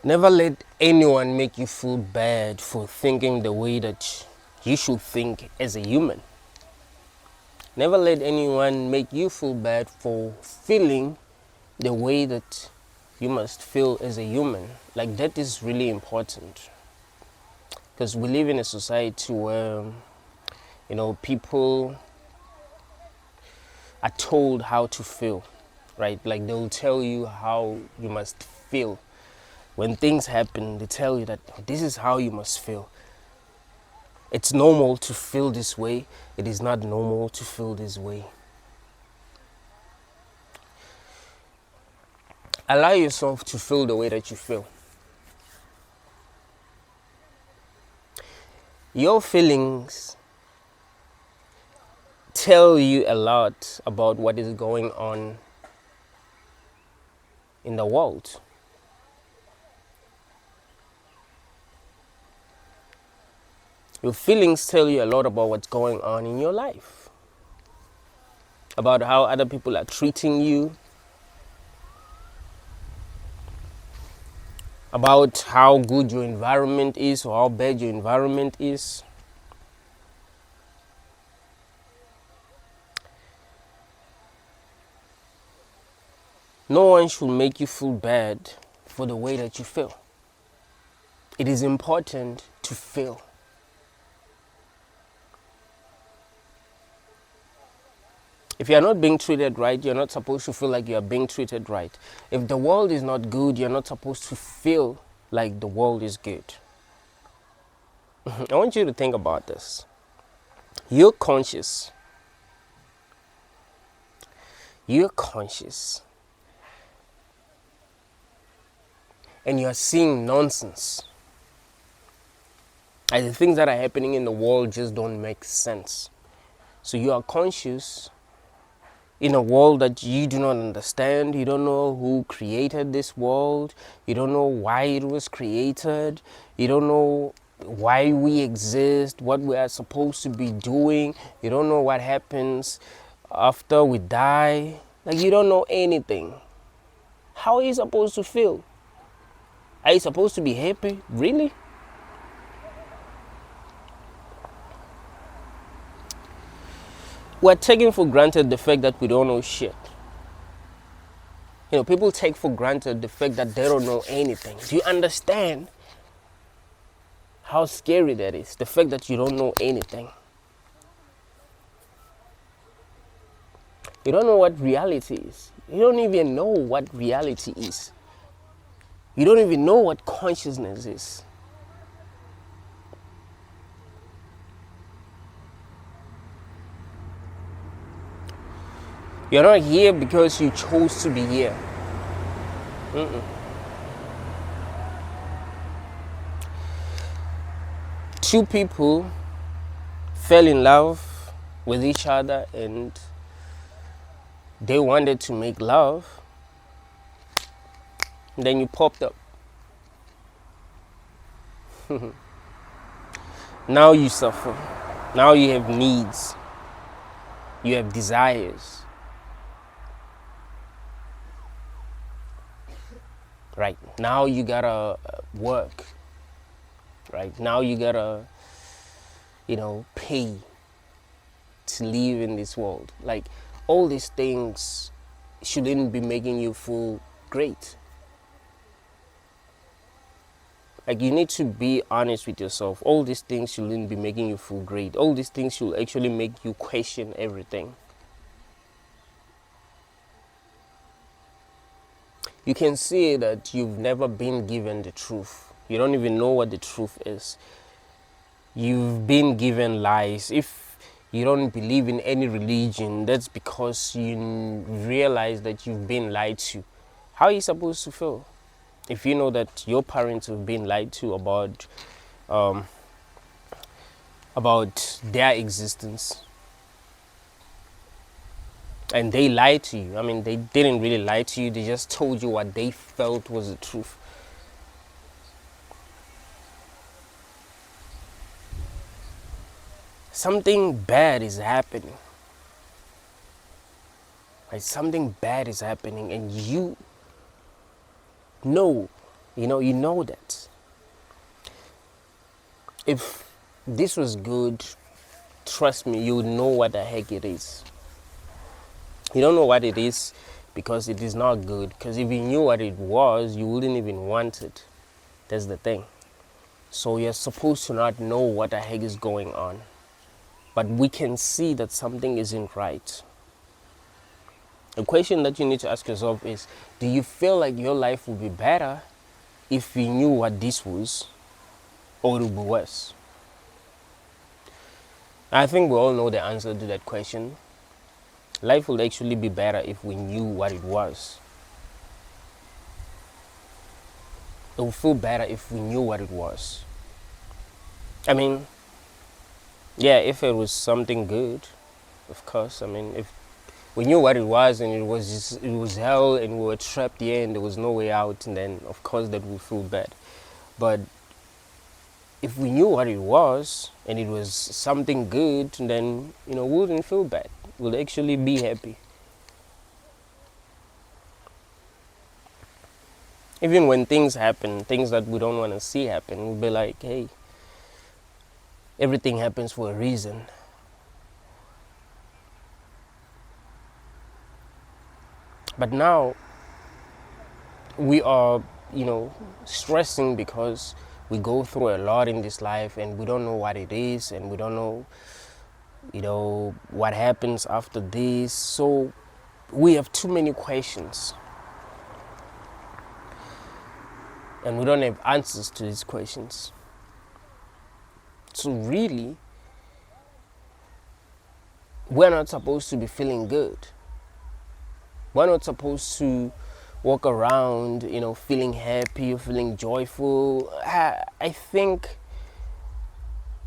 Never let anyone make you feel bad for thinking the way that you should think as a human. Never let anyone make you feel bad for feeling the way that you must feel as a human. Like, that is really important, because we live in a society where, people are told how to feel, right? Like, they'll tell you how you must feel. When things happen, they tell you that this is how you must feel. It's normal to feel this way. It is not normal to feel this way. Allow yourself to feel the way that you feel. Your feelings tell you a lot about what is going on in the world. Your feelings tell you a lot about what's going on in your life, about how other people are treating you, about how good your environment is or how bad your environment is. No one should make you feel bad for the way that you feel. It is important to feel. If you're not being treated right, you're not supposed to feel like you're being treated right. If the world is not good, you're not supposed to feel like the world is good. I want you to think about this. You're conscious. You're conscious. And you're seeing nonsense. And the things that are happening in the world just don't make sense. So you are conscious in a world that you do not understand. You don't know who created this world. You don't know why it was created. You don't know why we exist, what we are supposed to be doing. You don't know what happens after we die. Like, you don't know anything. How are you supposed to feel? Are you supposed to be happy? Really? We're taking for granted the fact that we don't know shit. People take for granted the fact that they don't know anything. Do you understand how scary that is? The fact that you don't know anything. You don't know what reality is. You don't even know what reality is. You don't even know what consciousness is. You're not here because you chose to be here. Two people fell in love with each other and they wanted to make love. And then you popped up. Now you suffer. Now you have needs. You have desires. Right. Now you gotta work. Right. Now you gotta, pay to live in this world. Like, all these things shouldn't be making you feel great. Like, you need to be honest with yourself. All these things shouldn't be making you feel great. All these things should actually make you question everything. You can see that you've never been given the truth. You don't even know what the truth is. You've been given lies. If you don't believe in any religion, that's because you realize that you've been lied to. How are you supposed to feel if you know that your parents have been lied to about their existence? And they lied to you. I mean, they didn't really lie to you. They just told you what they felt was the truth. Something bad is happening. Like, something bad is happening and you know You know that. If this was good, trust me, you would know what the heck it is. You don't know what it is because it is not good. Because if you knew what it was, you wouldn't even want it. That's the thing. So you're supposed to not know what the heck is going on. But we can see that something isn't right. The question that you need to ask yourself is, do you feel like your life would be better if you knew what this was, or it would be worse? I think we all know the answer to that question. Life would actually be better if we knew what it was. It would feel better if we knew what it was. I mean, yeah, if it was something good, of course. I mean, if we knew what it was and it was hell and we were trapped here and there was no way out, and then of course that would feel bad. But if we knew what it was and it was something good, then we wouldn't feel bad. We'll actually be happy. Even when things happen, things that we don't want to see happen, we'll be like, hey, everything happens for a reason. But now we are, stressing because we go through a lot in this life and we don't know what it is and we don't know, what happens after this. So we have too many questions. And we don't have answers to these questions. So really, we're not supposed to be feeling good. We're not supposed to walk around, feeling happy or feeling joyful. I think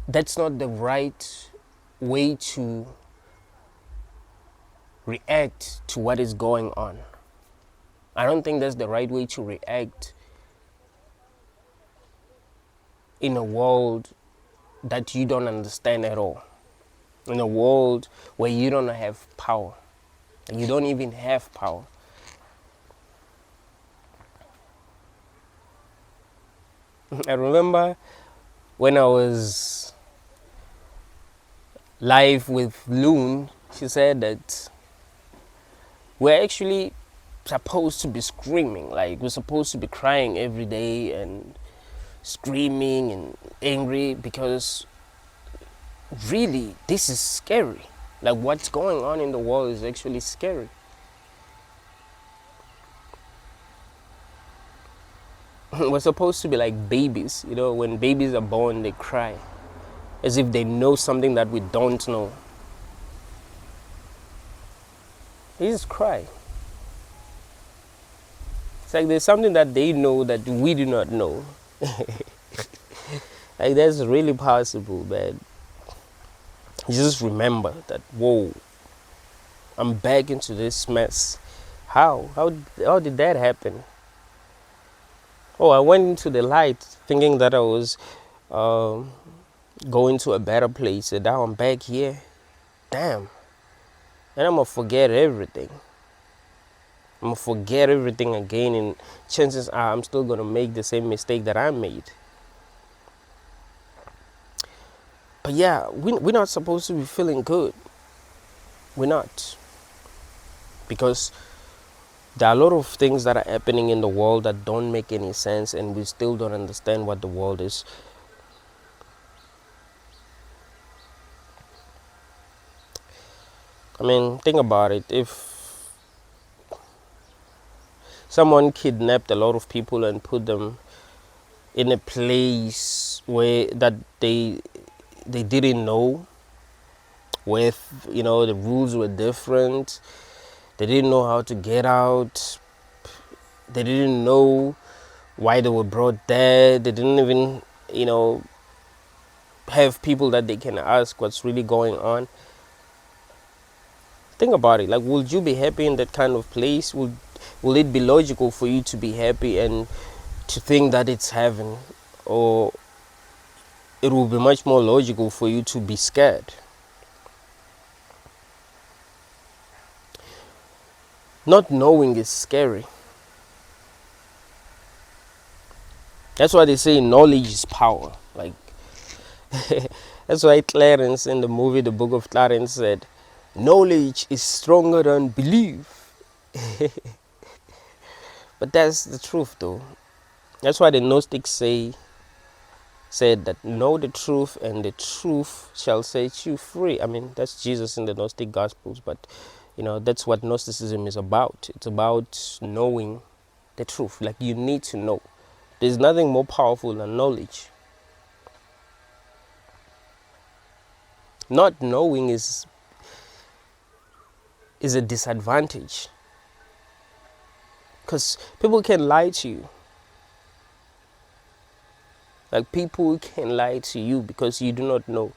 that's not the right way to react to what is going on. I don't think that's the right way to react in a world that you don't understand at all. In a world where you don't have power. You don't even have power. I remember when I was live with Loon, she said that we're actually supposed to be screaming. Like, we're supposed to be crying every day and screaming and angry because really this is scary. Like, what's going on in the world is actually scary. We're supposed to be like babies. When babies are born, they cry as if they know something that we don't know. They just cry. It's like there's something that they know that we do not know. Like, that's really possible, man. You just remember that, whoa, I'm back into this mess. How did that happen? Oh, I went into the light thinking that I was going to a better place, and now I'm back here. Damn. And I'm going to forget everything. I'm going to forget everything again, and chances are I'm still going to make the same mistake that I made. But yeah, we're not supposed to be feeling good. We're not. Because there are a lot of things that are happening in the world that don't make any sense, and we still don't understand what the world is. I mean, think about it. If someone kidnapped a lot of people and put them in a place where that they didn't know, with the rules were different, they didn't know how to get out, they didn't know why they were brought there, they didn't even have people that they can ask what's really going on. Think about it. Like, would you be happy in that kind of place? Will it be logical for you to be happy and to think that it's heaven? Or it will be much more logical for you to be scared? Not knowing is scary. That's why they say knowledge is power. Like that's why Clarence in the movie The Book of Clarence said, knowledge is stronger than belief. But that's the truth though. That's why the Gnostics said that know the truth and the truth shall set you free. I mean, that's Jesus in the Gnostic Gospels, but that's what Gnosticism is about. It's about knowing the truth. Like, you need to know. There's nothing more powerful than knowledge. Not knowing is a disadvantage, because people can lie to you. Like, people can lie to you because you do not know.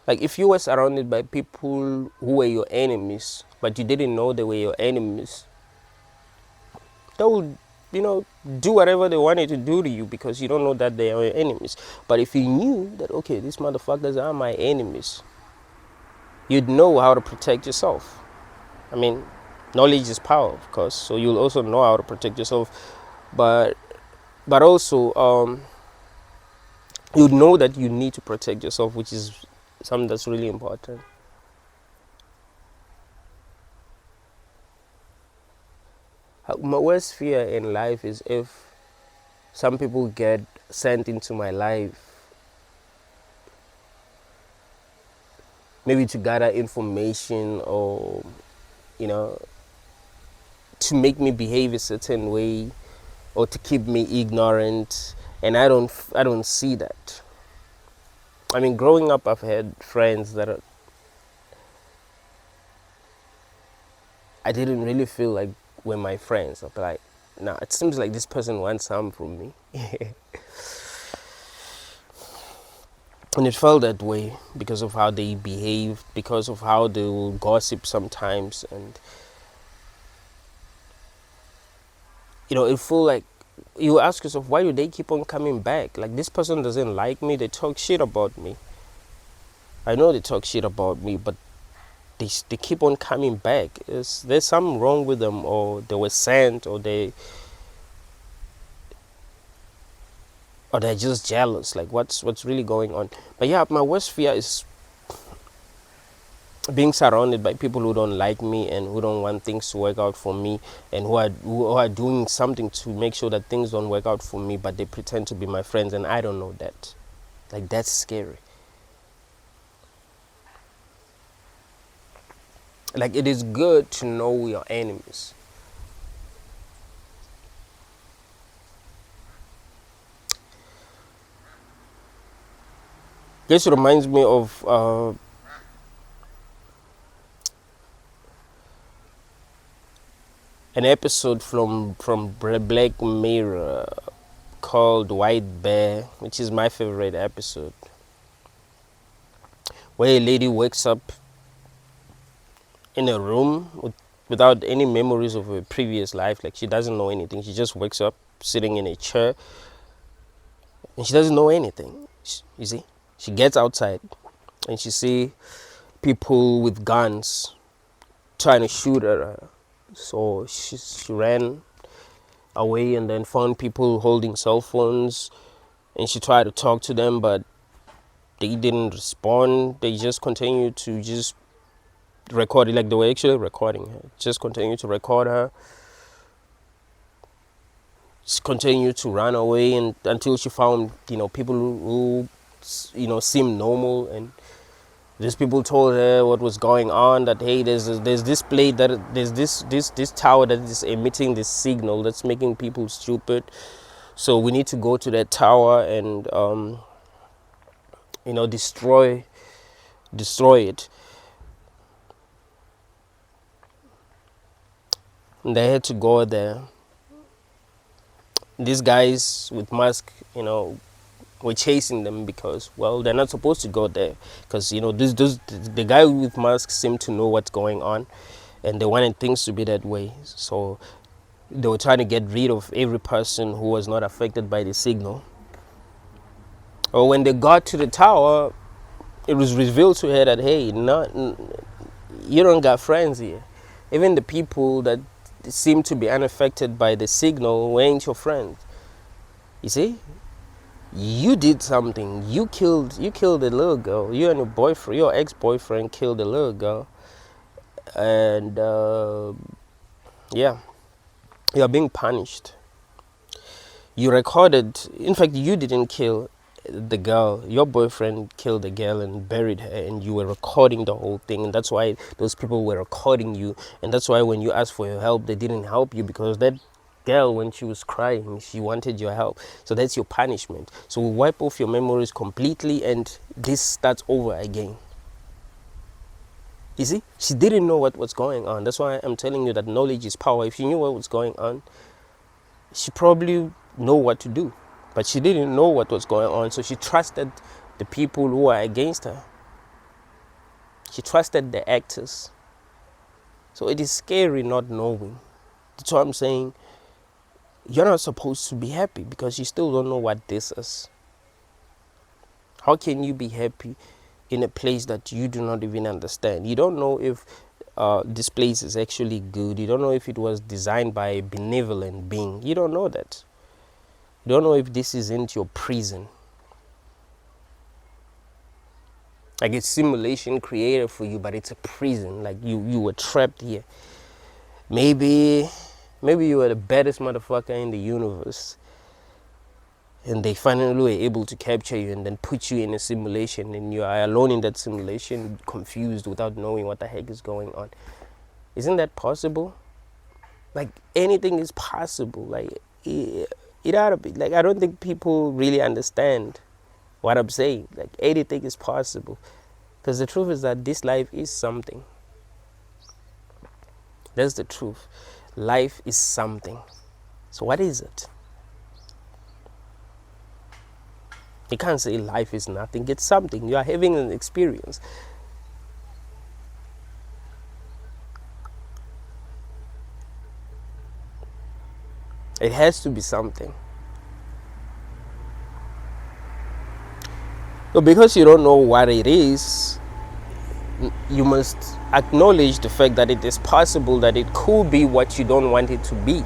Like, if you were surrounded by people who were your enemies, but you didn't know they were your enemies, they will, do whatever they wanted to do to you because you don't know that they are your enemies. But if you knew that, okay, these motherfuckers are my enemies, you'd know how to protect yourself. I mean, knowledge is power, of course, so you'll also know how to protect yourself. But also, you know that you need to protect yourself, which is something that's really important. My worst fear in life is if some people get sent into my life, maybe to gather information or, to make me behave a certain way or to keep me ignorant, and I don't see that. I mean, growing up, I've had friends that I didn't really feel like were my friends. I'd be like, nah, it seems like this person wants something from me. And it felt that way because of how they behaved, because of how they will gossip sometimes. And, it feel like you ask yourself, why do they keep on coming back? Like, this person doesn't like me. They talk shit about me. I know they talk shit about me, but they keep on coming back. There's something wrong with them, or they were sent, or they're just jealous. Like, what's really going on? But yeah, my worst fear is being surrounded by people who don't like me and who don't want things to work out for me, and who are doing something to make sure that things don't work out for me, but they pretend to be my friends and I don't know that. Like, that's scary. Like, it is good to know your enemies. This reminds me of an episode from Black Mirror called White Bear, which is my favorite episode, where a lady wakes up in a room without any memories of her previous life. Like, she doesn't know anything. She just wakes up sitting in a chair and she doesn't know anything. You see, she gets outside and she see people with guns trying to shoot at her. So she ran away and then found people holding cell phones, and she tried to talk to them, but they didn't respond. They just continued to just record it, like they were actually recording her. Just continued to record her. She continued to run away, and until she found people who seemed normal, and these people told her what was going on, that hey, there's this plate, that there's this tower that is emitting this signal that's making people stupid, so we need to go to that tower and destroy it. And they had to go there. These guys with masks, were chasing them because, well, they're not supposed to go there, because the guy with masks seemed to know what's going on, and they wanted things to be that way. So they were trying to get rid of every person who was not affected by the signal. Or when they got to the tower, it was revealed to her that, hey, you don't got friends here. Even the people that seem to be unaffected by the signal weren't your friends. You see, you did something. You killed a little girl. You and your boyfriend, your ex-boyfriend, killed a little girl, and yeah, you are being punished. You recorded. In fact, you didn't kill the girl. Your boyfriend killed the girl and buried her, and you were recording the whole thing. And that's why those people were recording you. And that's why when you asked for your help, they didn't help you, because that girl, when she was crying, she wanted your help. So that's your punishment. So we wipe off your memories completely, and this starts over again. You see, she didn't know what was going on. That's why I'm telling you that knowledge is power. If she knew what was going on, she probably know what to do, but she didn't know what was going on. So she trusted the people who are against her. She trusted the actors. So it is scary not knowing. That's why I'm saying you're not supposed to be happy, because you still don't know what this is. How can you be happy in a place that you do not even understand? You don't know if this place is actually good. You don't know if it was designed by a benevolent being. You don't know that. You don't know if this isn't your prison. Like, it's simulation created for you, but it's a prison. Like, you were trapped here. Maybe you were the baddest motherfucker in the universe, and they finally were able to capture you and then put you in a simulation, and you are alone in that simulation, confused, without knowing what the heck is going on. Isn't that possible? Like, anything is possible. Like, it ought to be. Like, I don't think people really understand what I'm saying. Like, anything is possible, because the truth is that this life is something. That's the truth. Life is something. So what is it? You can't say life is nothing. It's something. You are having an experience. It has to be something. So because you don't know what it is, you must acknowledge the fact that it is possible that it could be what you don't want it to be.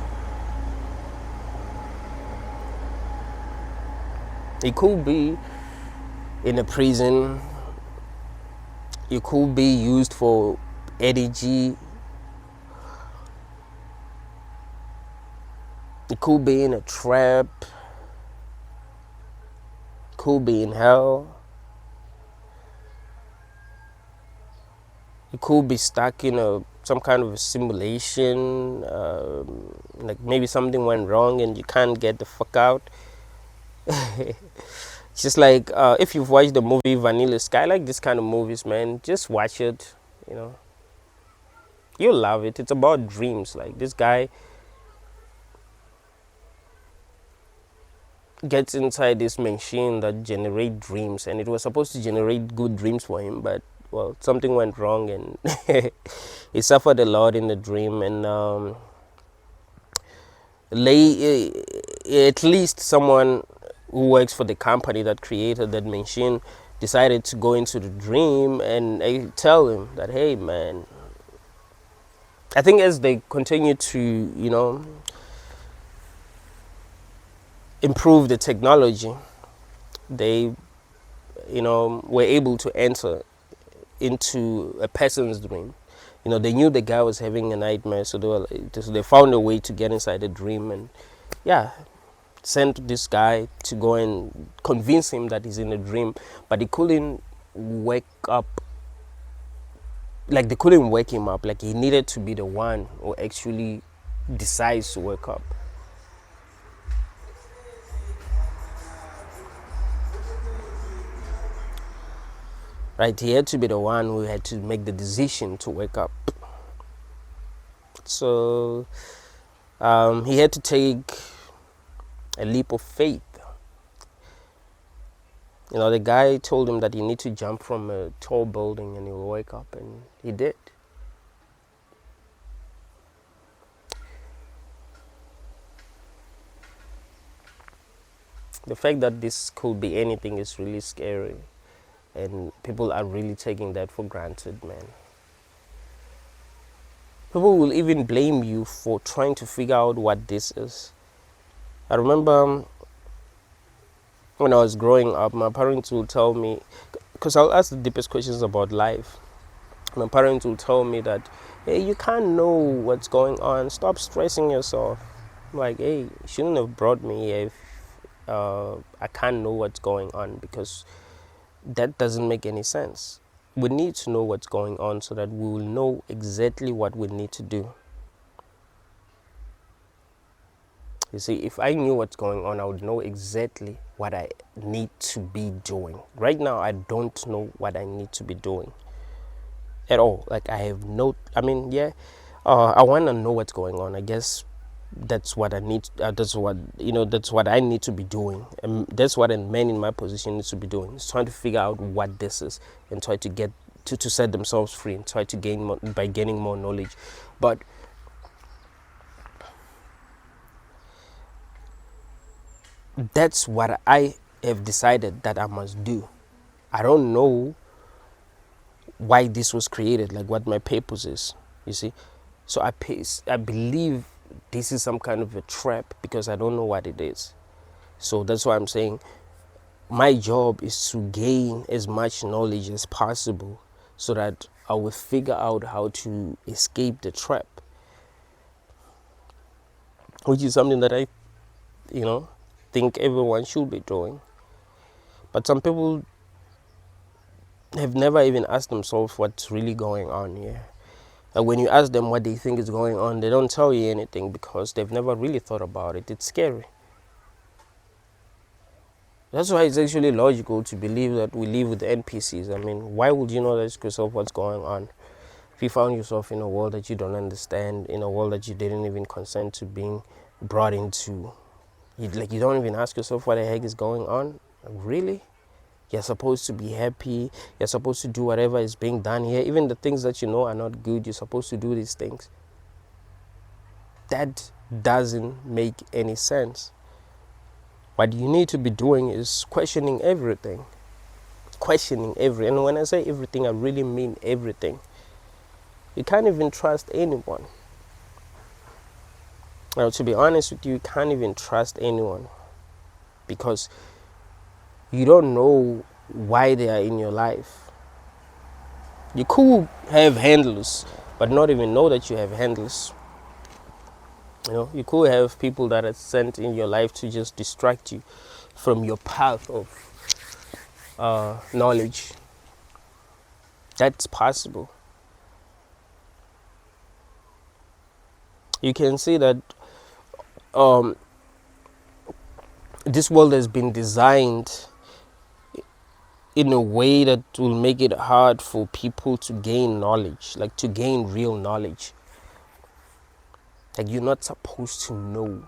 It could be in a prison. It could be used for energy. It could be in a trap. It could be in hell. You could be stuck in some kind of a simulation, like maybe something went wrong and you can't get the fuck out. It's just like if you've watched the movie Vanilla Sky, like this kind of movies, man, just watch it. You'll love it. It's about dreams. Like, this guy gets inside this machine that generate dreams, and it was supposed to generate good dreams for him, but well, something went wrong, and he suffered a lot in the dream, and at least someone who works for the company that created that machine decided to go into the dream and tell him that, hey man, I think as they continue to improve the technology, they were able to enter into a person's dream. They knew the guy was having a nightmare, so they found a way to get inside the dream, and sent this guy to go and convince him that he's in a dream, but he couldn't wake up. Like, they couldn't wake him up. Like, he needed to be the one who actually decides to wake up. Right, he had to be the one who had to make the decision to wake up. So he had to take a leap of faith. The guy told him that he need to jump from a tall building and he'll wake up, and he did. The fact that this could be anything is really scary, and people are really taking that for granted, man. People will even blame you for trying to figure out what this is. I remember When I was growing up, my parents will tell me, because I'll ask the deepest questions about life. My parents will tell me that, hey, you can't know what's going on. Stop stressing yourself. I'm like, hey, you shouldn't have brought me here if I can't know what's going on, because that doesn't make any sense. We need to know what's going on so that we will know exactly what we need to do. You see, if I knew what's going on, I would know exactly what I need to be doing. Right now, I don't know what I need to be doing at all. Like, I have no, I mean, yeah, I want to know what's going on. I guess that's what I need. That's what, that's what I need to be doing. And that's what a man in my position needs to be doing. Is trying to figure out what this is and try to get to set themselves free and try to gain more, by gaining more knowledge. But that's what I have decided that I must do. I don't know why this was created, like what my purpose is, you see. So I believe this is some kind of a trap because I don't know what it is. So that's why I'm saying my job is to gain as much knowledge as possible so that I will figure out how to escape the trap, which is something that I, think everyone should be doing. But some people have never even asked themselves what's really going on here. And when you ask them what they think is going on, they don't tell you anything because they've never really thought about it. It's scary. That's why it's actually logical to believe that we live with NPCs. I mean, why would you not ask yourself what's going on? If you found yourself in a world that you don't understand, in a world that you didn't even consent to being brought into, you don't even ask yourself what the heck is going on? Really? You're supposed to be happy. You're supposed to do whatever is being done here. Even the things that you know are not good, you're supposed to do these things. That doesn't make any sense. What you need to be doing is questioning everything. And when I say everything, I really mean everything. You can't even trust anyone. Now, to be honest with you, you can't even trust anyone because you don't know why they are in your life. You could have handlers, but not even know that you have handlers. You could have people that are sent in your life to just distract you from your path of knowledge. That's possible. You can see that this world has been designed in a way that will make it hard for people to gain knowledge, like to gain real knowledge. Like, you're not supposed to know.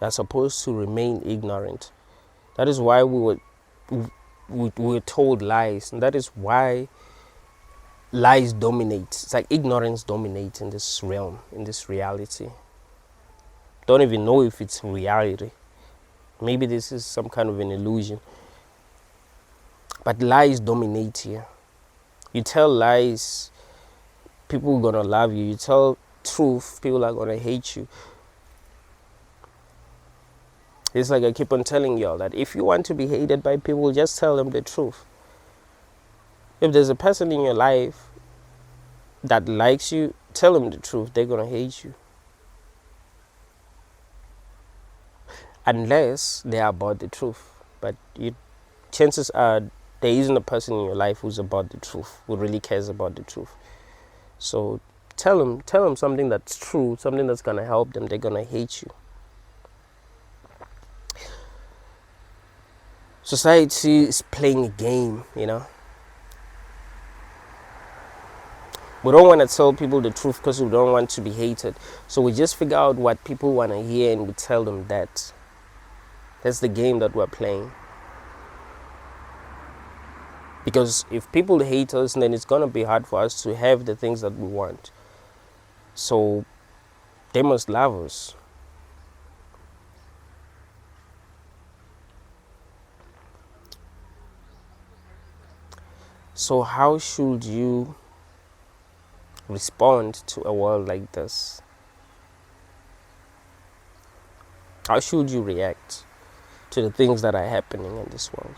You're supposed to remain ignorant. That is why we were told lies, and that is why lies dominate. It's like ignorance dominates in this realm, in this reality. Don't even know if it's reality. Maybe this is some kind of an illusion. But lies dominate here. You tell lies, people are gonna love you. You tell truth, people are gonna hate you. It's like I keep on telling y'all that if you want to be hated by people, just tell them the truth. If there's a person in your life that likes you, tell them the truth. They're gonna hate you. Unless they are about the truth. But chances are there isn't a person in your life who's about the truth, who really cares about the truth. So tell them something that's true, something that's gonna help them. They're gonna hate you. Society is playing a game, We don't want to tell people the truth because we don't want to be hated. So we just figure out what people want to hear and we tell them that. That's the game that we're playing. Because if people hate us, then it's going to be hard for us to have the things that we want. So they must love us. So how should you respond to a world like this? How should you react to the things that are happening in this world.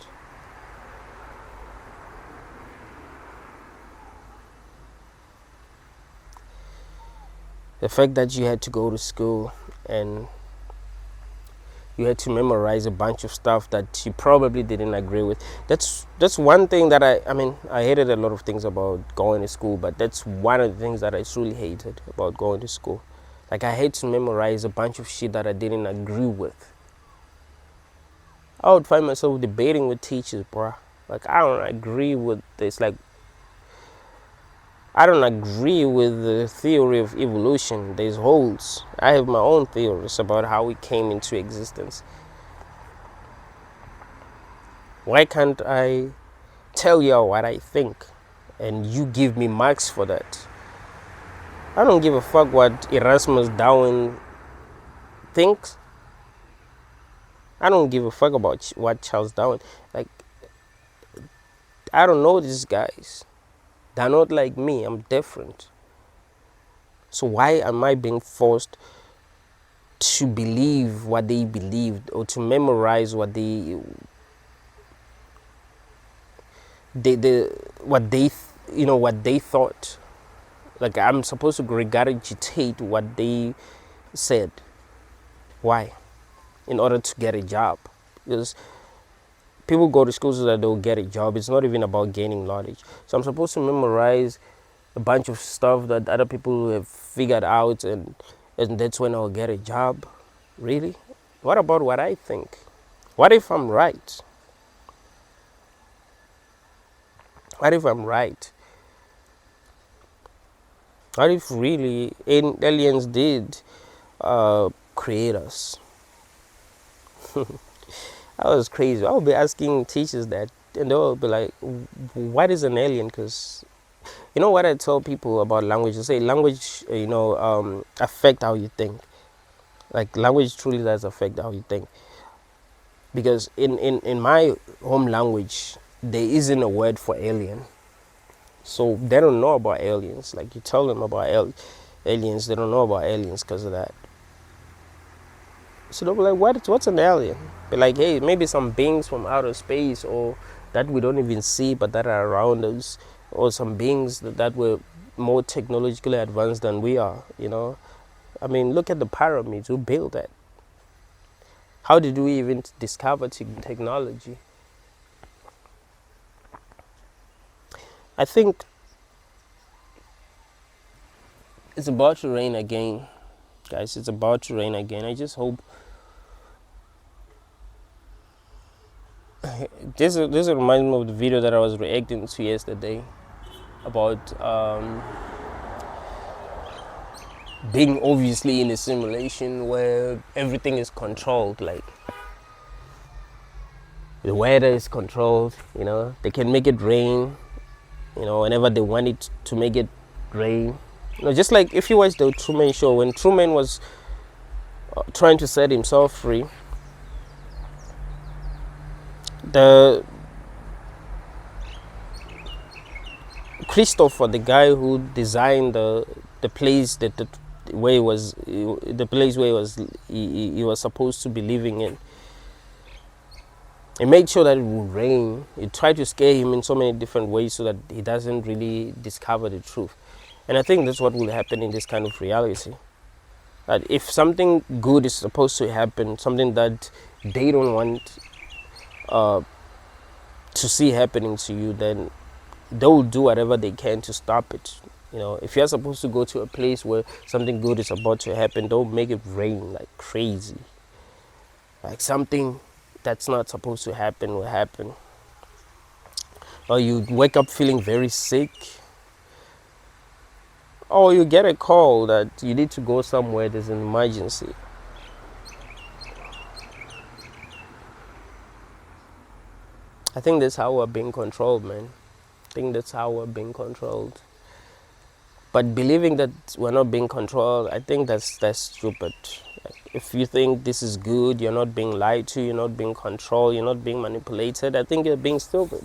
The fact that you had to go to school and you had to memorize a bunch of stuff that you probably didn't agree with. That's one thing that I mean, I hated a lot of things about going to school, but that's one of the things that I truly hated about going to school. Like, I had to memorize a bunch of shit that I didn't agree with. I would find myself debating with teachers, bruh. Like, I don't agree with this. Like, I don't agree with the theory of evolution. There's holes. I have my own theories about how we came into existence. Why can't I tell you what I think and you give me marks for that? I don't give a fuck what Erasmus Darwin thinks. I don't give a fuck about what Charles Darwin. Like, I don't know these guys. They're not like me. I'm different. So why am I being forced to believe what they believed or to memorize what they what they thought? Like, I'm supposed to regurgitate what they said. Why? In order to get a job. Because people go to school so that they'll get a job. It's not even about gaining knowledge. So I'm supposed to memorize a bunch of stuff that other people have figured out, and that's when I'll get a job. Really? What about what I think? What if I'm right? What if I'm right? What if really aliens did create us? That was crazy. I would be asking teachers that, and they'll be like, what is an alien? Because you know what I tell people about language? I say language, affect how you think. Like, language truly does affect how you think. Because in my home language, there isn't a word for alien. So they don't know about aliens. Like, you tell them about aliens, they don't know about aliens because of that. So they'll be like, what's an alien? Be like, hey, maybe some beings from outer space, or that we don't even see but that are around us, or some beings that were more technologically advanced than we are, I mean, look at the pyramids. Who built that? How did we even discover technology? I think it's about to rain again, guys. It's about to rain again. I just hope this reminds me of the video that I was reacting to yesterday about being obviously in a simulation where everything is controlled. Like, the weather is controlled. They can make it rain, whenever they want it to make it rain. Just like if you watch the Truman Show, when Truman was trying to set himself free, the Christopher, the guy who designed the place where he was supposed to be living in, he made sure that it would rain. He tried to scare him in so many different ways so that he doesn't really discover the truth. And I think that's what will happen in this kind of reality. That if something good is supposed to happen, something that they don't want to see happening to you, then they will do whatever they can to stop it. If you're supposed to go to a place where something good is about to happen, don't make it rain like crazy. Like, something that's not supposed to happen will happen. Or you wake up feeling very sick. Or you get a call that you need to go somewhere, there's an emergency. I think that's how we're being controlled, man. I think that's how we're being controlled. But believing that we're not being controlled, I think that's stupid. Like, if you think this is good, you're not being lied to, you're not being controlled, you're not being manipulated, I think you're being stupid.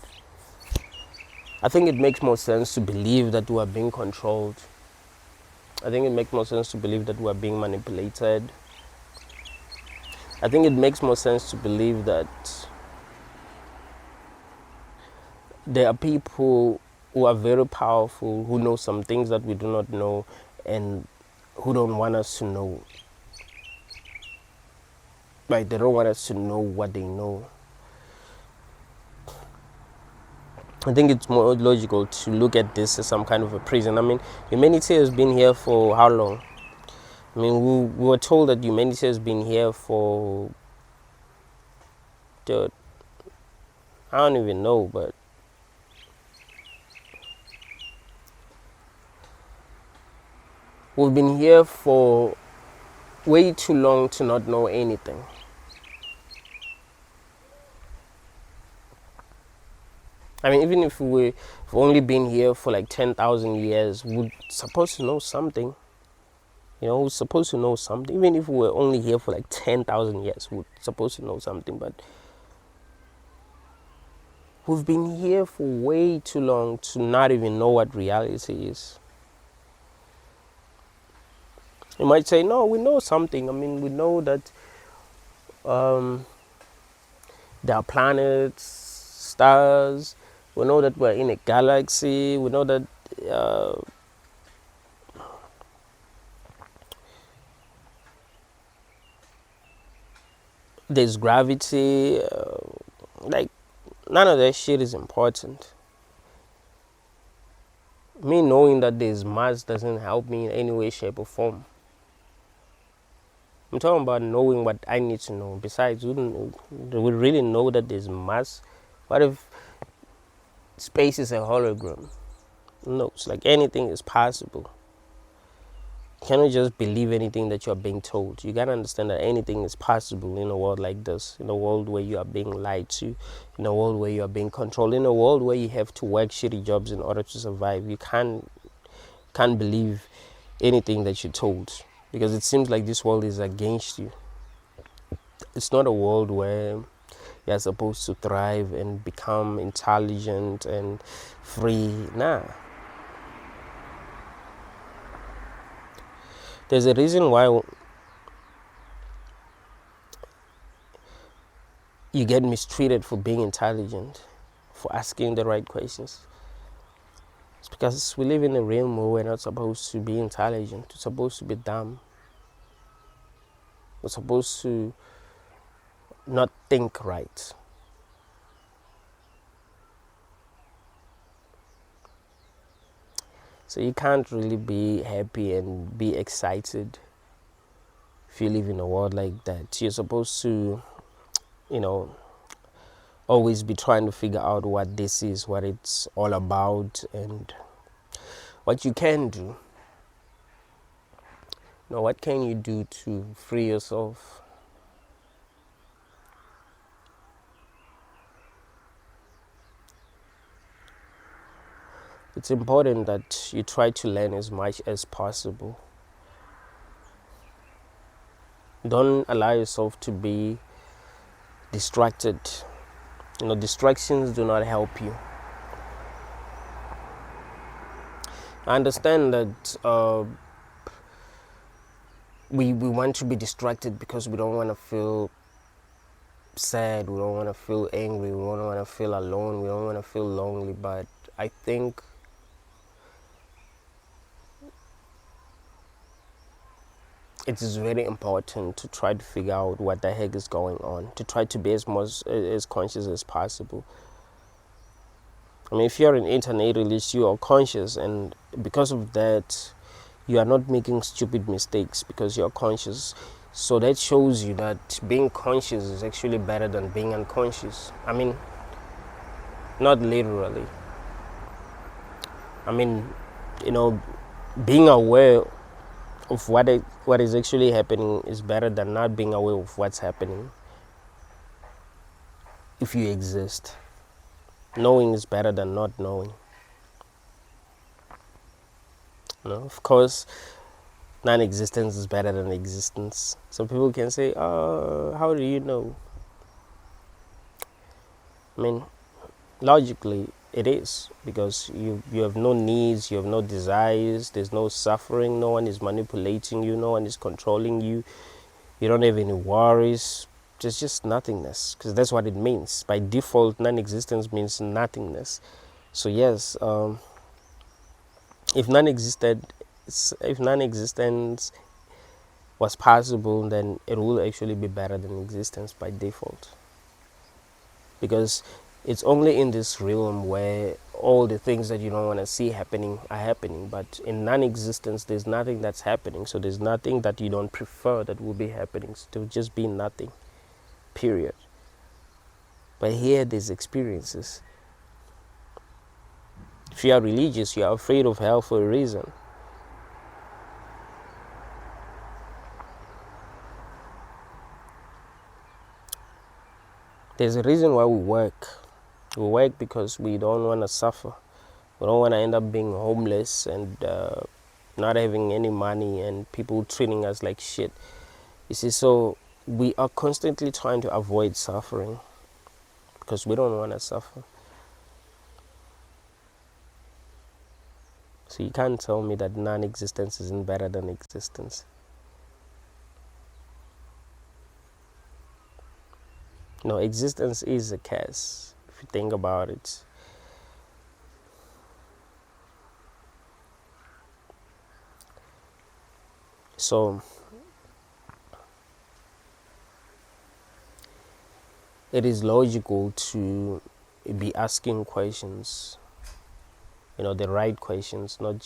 I think it makes more sense to believe that we are being controlled. I think it makes more sense to believe that we are being manipulated. I think it makes more sense to believe that there are people who are very powerful, who know some things that we do not know, and who don't want us to know. Like, they don't want us to know what they know. I think it's more logical to look at this as some kind of a prison. I mean, humanity has been here for how long? I mean, we were told that humanity has been here for, dude, I don't even know, but we've been here for way too long to not know anything. I mean, even if we've only been here for like 10,000 years, we're supposed to know something. You know, we're supposed to know something. Even if we're only here for like 10,000 years, we're supposed to know something. But we've been here for way too long to not even know what reality is. You might say, no, we know something. I mean, we know that there are planets, stars. We know that we're in a galaxy. We know that there's gravity. Like, none of that shit is important. Me knowing that there's mass doesn't help me in any way, shape, or form. I'm talking about knowing what I need to know. Besides, do we really know that there's mass? What if space is a hologram? No, it's like anything is possible. You cannot just believe anything that you're being told. You gotta understand that anything is possible in a world like this, in a world where you are being lied to, in a world where you are being controlled, in a world where you have to work shitty jobs in order to survive. You can't believe anything that you're told, because it seems like this world is against you. It's not a world where you're supposed to thrive and become intelligent and free. Nah. There's a reason why you get mistreated for being intelligent, for asking the right questions. It's because we live in a realm where we're not supposed to be intelligent. We're supposed to be dumb. We're supposed to not think right. So you can't really be happy and be excited if you live in a world like that. You're supposed to, always be trying to figure out what this is, what it's all about, and what you can do. What can you do to free yourself? It's important that you try to learn as much as possible. Don't allow yourself to be distracted. Distractions do not help you. I understand that we want to be distracted because we don't want to feel sad, we don't want to feel angry, we don't want to feel alone, we don't want to feel lonely. But I think it is very important to try to figure out what the heck is going on, to try to be as conscious as possible. I mean, if you're an internet release, you are conscious, and because of that, you are not making stupid mistakes because you're conscious. So that shows you that being conscious is actually better than being unconscious. I mean, not literally. I mean, being aware of what is actually happening is better than not being aware of what's happening. If you exist, knowing is better than not knowing. Of course, non-existence is better than existence. Some people can say, how do you know? I mean, logically it is, because you have no needs, you have no desires, there's no suffering, no one is manipulating you, no one is controlling you, you don't have any worries, There's just nothingness, because that's what it means. By default, non-existence means nothingness. So yes, if non-existence was possible, then it will actually be better than existence by default, because it's only in this realm where all the things that you don't want to see happening are happening. But in non-existence, there's nothing that's happening, so there's nothing that you don't prefer that will be happening. So there will just be nothing, period. But here there's experiences. If you are religious, you are afraid of hell for a reason. There's a reason why we work. We work because we don't want to suffer. We don't want to end up being homeless and not having any money and people treating us like shit. You see, so we are constantly trying to avoid suffering because we don't want to suffer. So you can't tell me that non-existence isn't better than existence. No, existence is a curse, if you think about it. So it is logical to be asking questions, the right questions, not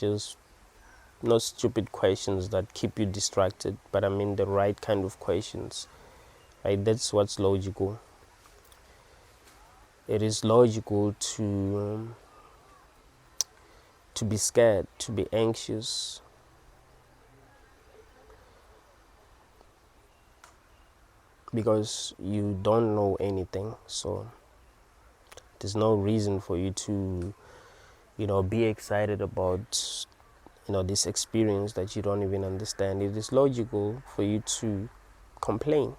stupid questions that keep you distracted, but I mean the right kind of questions, right? That's what's logical. It is logical to be scared, to be anxious, because you don't know anything. So there's no reason for you to, be excited about, this experience that you don't even understand. It is logical for you to complain.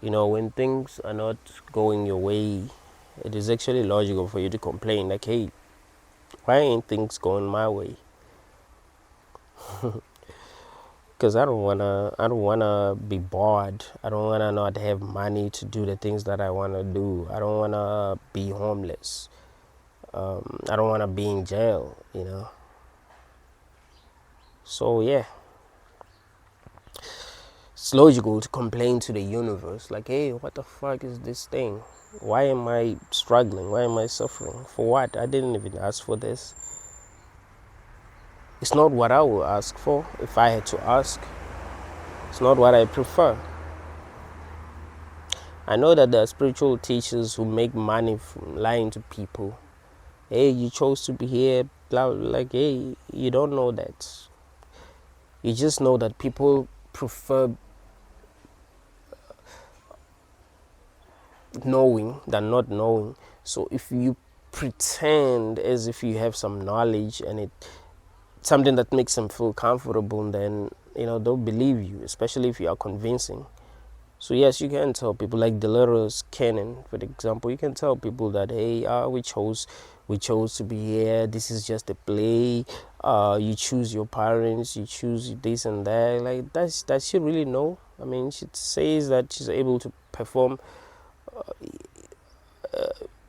When things are not going your way, it is actually logical for you to complain, like, hey, why ain't things going my way? Because I don't wanna be bored. I don't wanna not have money to do the things that I wanna do. I don't wanna be homeless. I don't wanna be in jail. So yeah, it's logical to complain to the universe, like, hey, what the fuck is this thing? Why am I struggling? Why am I suffering? For what? I didn't even ask for this. It's not what I would ask for if I had to ask. It's not what I prefer. I know that there are spiritual teachers who make money from lying to people. Hey, you chose to be here, blah, blah, like, hey, you don't know that. You just know that people prefer knowing than not knowing. So if you pretend as if you have some knowledge and it's something that makes them feel comfortable, then they'll believe you, especially if you are convincing. So yes, you can tell people, like Delores Cannon, for example, you can tell people that, hey, we chose to be here. This is just a play. You choose your parents, you choose this and that. Like, does she really know? I mean, she says that she's able to perform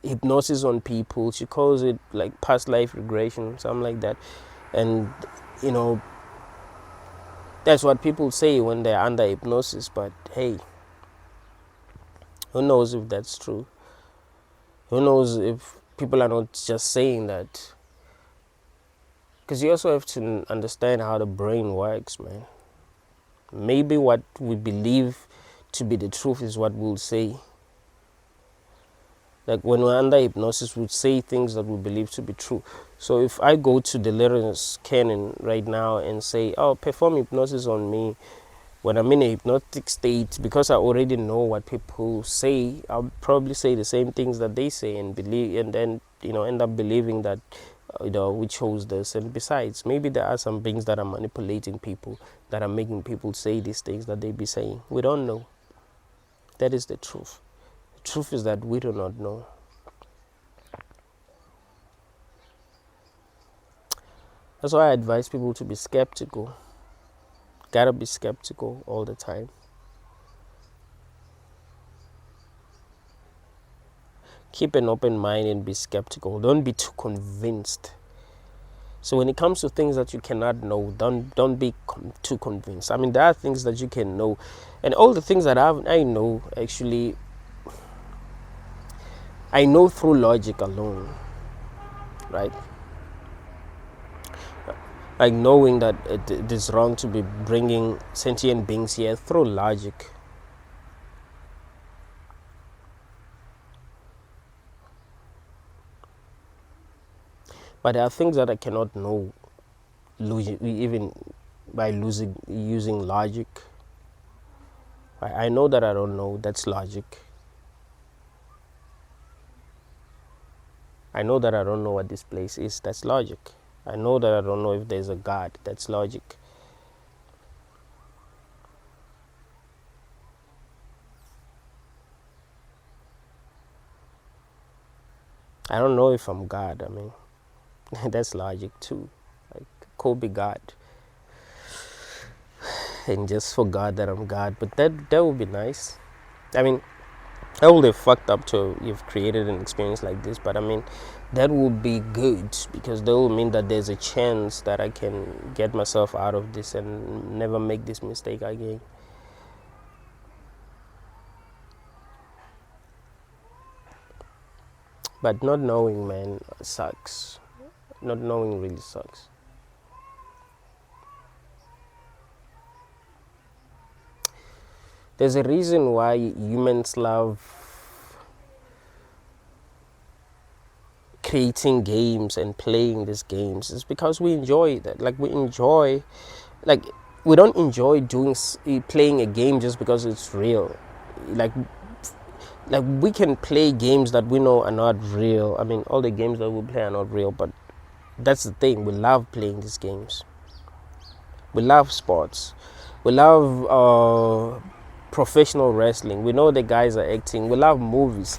hypnosis on people. She calls it like past life regression, something like that. And that's what people say when they're under hypnosis. But hey, who knows if that's true? Who knows if people are not just saying that? Because you also have to understand how the brain works, man. Maybe what we believe to be the truth is what we'll say. Like when we're under hypnosis, we say things that we believe to be true. So if I go to Delirious Canon right now and say, oh, perform hypnosis on me, when I'm in a hypnotic state, because I already know what people say, I'll probably say the same things that they say and believe, and then end up believing that we chose this. And besides, maybe there are some things that are manipulating people, that are making people say these things that they be saying. We don't know. That is the truth. The truth is that we do not know. That's why I advise people to be skeptical. Gotta be skeptical all the time. Keep an open mind and be skeptical. Don't be too convinced. So when it comes to things that you cannot know, don't be too convinced. I mean, there are things that you can know, and all the things that I know, actually, I know through logic alone, right? Like knowing that it is wrong to be bringing sentient beings here through logic. But there are things that I cannot know, even by using logic. I know that I don't know. That's logic. I know that I don't know what this place is. That's logic. I know that I don't know if there's a God. That's logic. I don't know if I'm God. I mean, that's logic too. Like, could be God, and just forgot that I'm God. But that would be nice. I mean, I would have fucked up to have created an experience like this, but I mean, that would be good because that will mean that there's a chance that I can get myself out of this and never make this mistake again. But not knowing, man, sucks. Not knowing really sucks. There's a reason why humans love creating games and playing these games. It's because we enjoy that. Like, like, we don't enjoy playing a game just because it's real. Like, we can play games that we know are not real. I mean, all the games that we play are not real, but that's the thing. We love playing these games. We love sports. We love professional wrestling. We know the guys are acting. We love movies.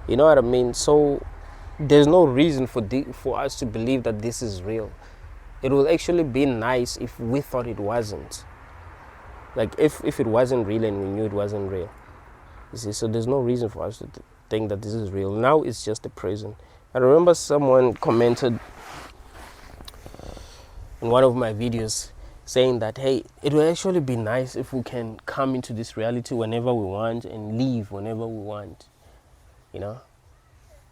You know what I mean? So there's no reason for us to believe that this is real. It would actually be nice if we thought it wasn't. Like, if it wasn't real and we knew it wasn't real. You see, so there's no reason for us to think that this is real. Now it's just a prison. I remember someone commented in one of my videos saying that, hey, it would actually be nice if we can come into this reality whenever we want and leave whenever we want. You know?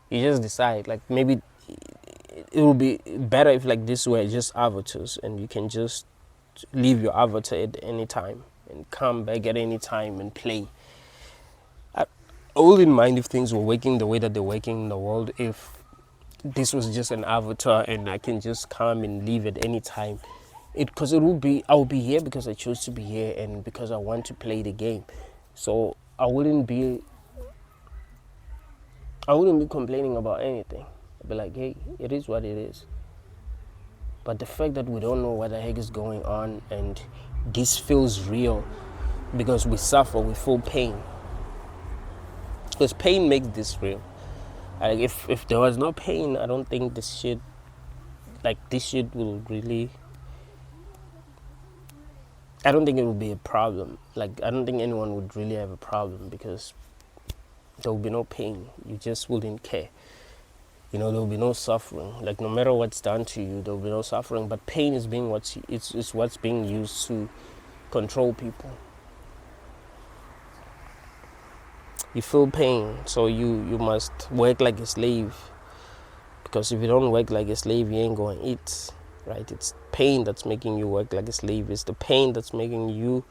You just decide, like, maybe it would be better if like this were just avatars and you can just leave your avatar at any time and come back at any time and play. I wouldn't mind if things were working the way that they're working in the world, if this was just an avatar and I can just come and leave at any time. Because I will be here because I chose to be here and because I want to play the game. So I wouldn't be complaining about anything. I'd be like, hey, it is what it is. But the fact that we don't know what the heck is going on and this feels real because we suffer, we feel pain. Because pain makes this real. Like, if there was no pain, I don't think this shit will really, I don't think it would be a problem. Like, I don't think anyone would really have a problem because there will be no pain. You just wouldn't care. You know, there will be no suffering. Like, no matter what's done to you, there will be no suffering. But pain is what's being used to control people. You feel pain, so you must work like a slave. Because if you don't work like a slave, you ain't going to eat, right? It's pain that's making you work like a slave. It's the pain that's making you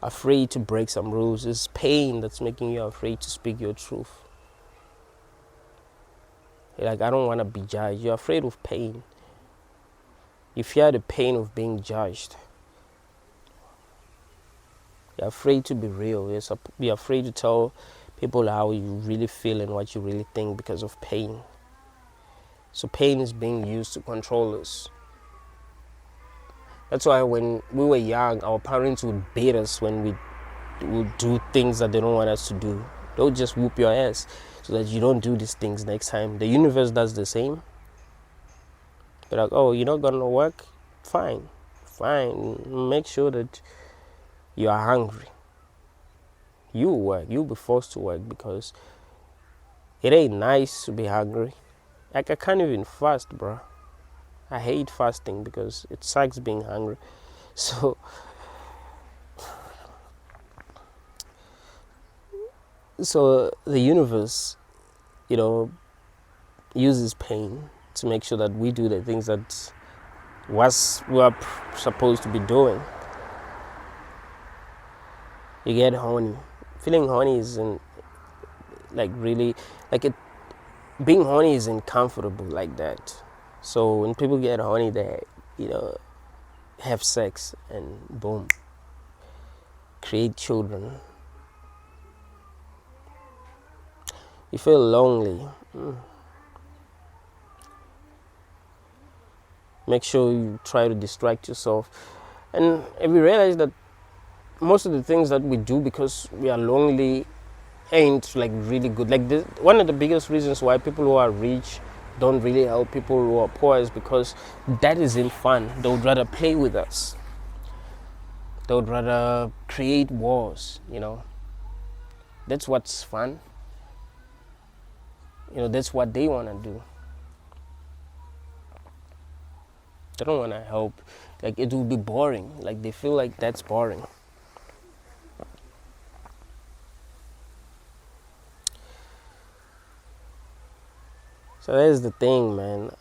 afraid to break some rules. It's pain that's making you afraid to speak your truth. You're like, I don't want to be judged. You're afraid of pain. You fear the pain of being judged. You're afraid to be real. You're afraid to tell people how you really feel and what you really think because of pain. So pain is being used to control us. That's why when we were young, our parents would beat us when we would do things that they don't want us to do. They'll just whoop your ass so that you don't do these things next time. The universe does the same. They're like, oh, you're not going to work? Fine. Make sure that you are hungry. You work. You'll be forced to work because It ain't nice to be hungry. Like, I can't even fast, bro. I hate fasting because it sucks being hungry. So, the universe, you know, uses pain to make sure that we do the things that we are supposed to be doing. You get horny. Feeling horny isn't like really like it. Being horny isn't comfortable like that. So when people get horny, they, you know, have sex and boom, create children. You feel lonely. Make sure you try to distract yourself. And if you realize that most of the things that we do because we are lonely ain't like really good. Like this, one of the biggest reasons why people who are rich don't really help people who are poor is because that isn't fun. They would rather play with us. They would rather create wars, you know. That's what's fun. You know, that's what they want to do. They don't want to help. Like, it will be boring. Like, they feel like that's boring. So that's the thing, man.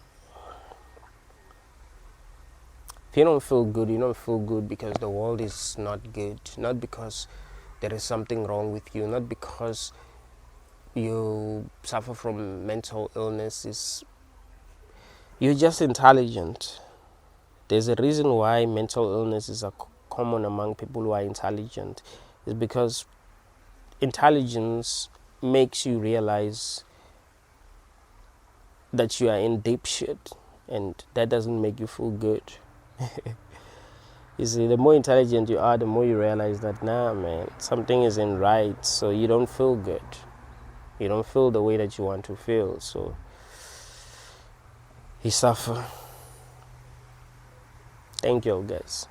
If you don't feel good, you don't feel good because the world is not good. Not because there is something wrong with you. Not because you suffer from mental illness. You're just intelligent. There's a reason why mental illnesses are common among people who are intelligent. It's because intelligence makes you realize that you are in deep shit, and that doesn't make you feel good. You see, the more intelligent you are, the more you realize that, nah, man, something isn't right, so you don't feel good. You don't feel the way that you want to feel, so you suffer. Thank you, guys.